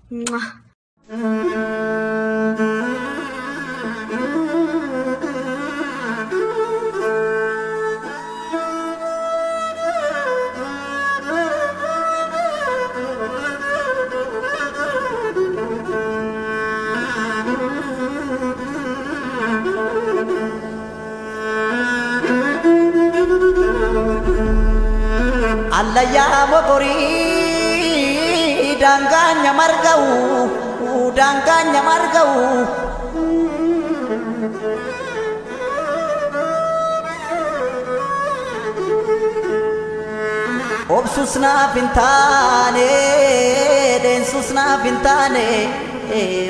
Allah ya mogori danganya margau obsusna pintane densusna pintane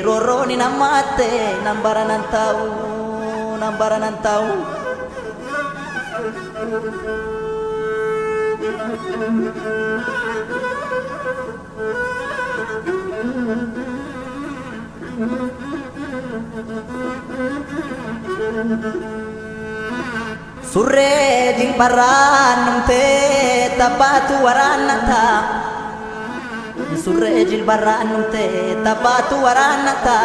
roroni namate nambaran tahu surre jilbaran numte tabatu waranata surre jilbaran numte tabatu waranata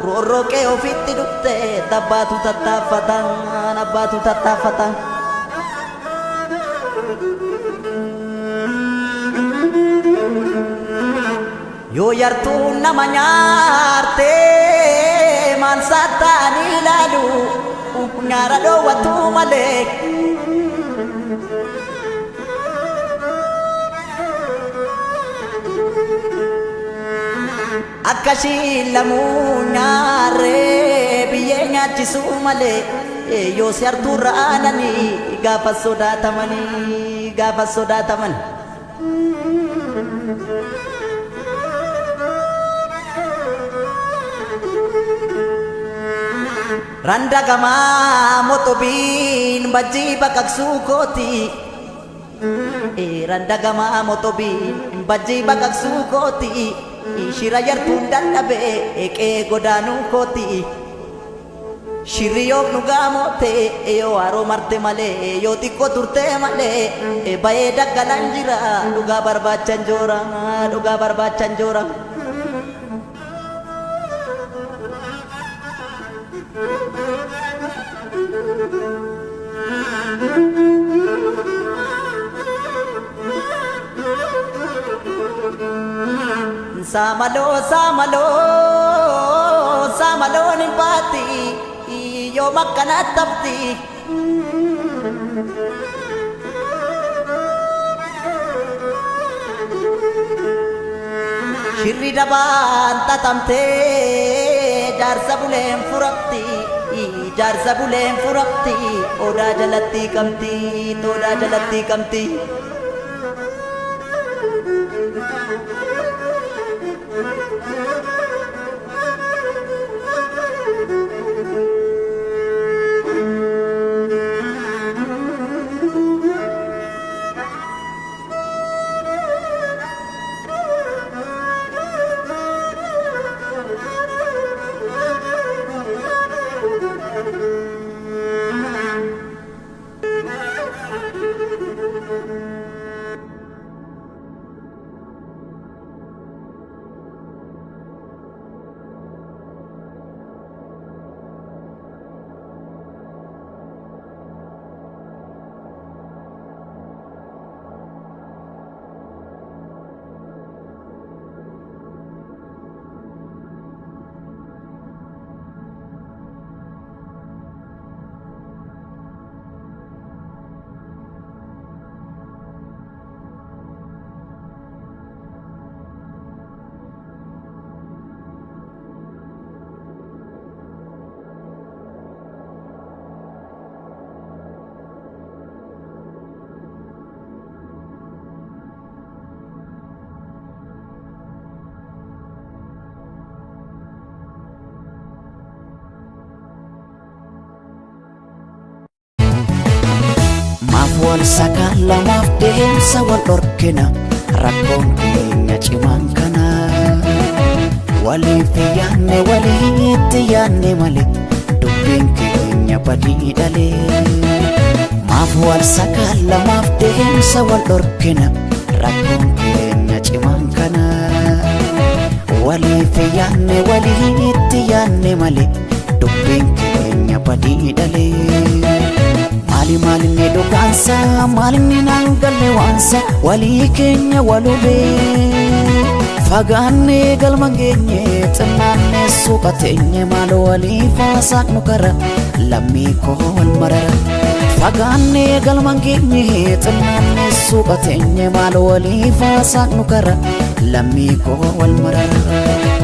roro ke ofitti dutte tabatu tatafatan yo yartu namanya arte mansatani lalu nyara do watu malek akashi lamu nyare biyenya cisu malek yo yartu ranani gafa sodatamani Randa gama motobin baji bakak sukoti randa gama motobin baji bakak sukoti shirayar tundan nabe eke godanu koti shiriyok nugamote yo aro marte male yo tikko turte male bae dagalanjira duga barbacan jorang Samalo nimpati yo makanat tapti shirri daban tatamte jarsa bulem furakti oda jalatti kamti wal sakala mafdeemsa wal dhorkina rakkoon keenya cimaan kana walitti yaanne malee dubbiin keenya badii dhalee maaf wal sakala mafdeemsa wal dhorkina rakkoon keenya cimaan kana waliif yaanne walitti yaanne malee dubbiin keenya badii dhalee. Maalinni dhugaansa maalinni nangalle waansa walii keenya walubee. Fagaannee galma geenye xinnaanne suuqa teenye maaloo waliif haasa'nu kara lammii koo wal marara. Fagaannee galma geenye xinnaanne suuqa teenye maaloo waliif haasa'nu kara lammii koo wal marara.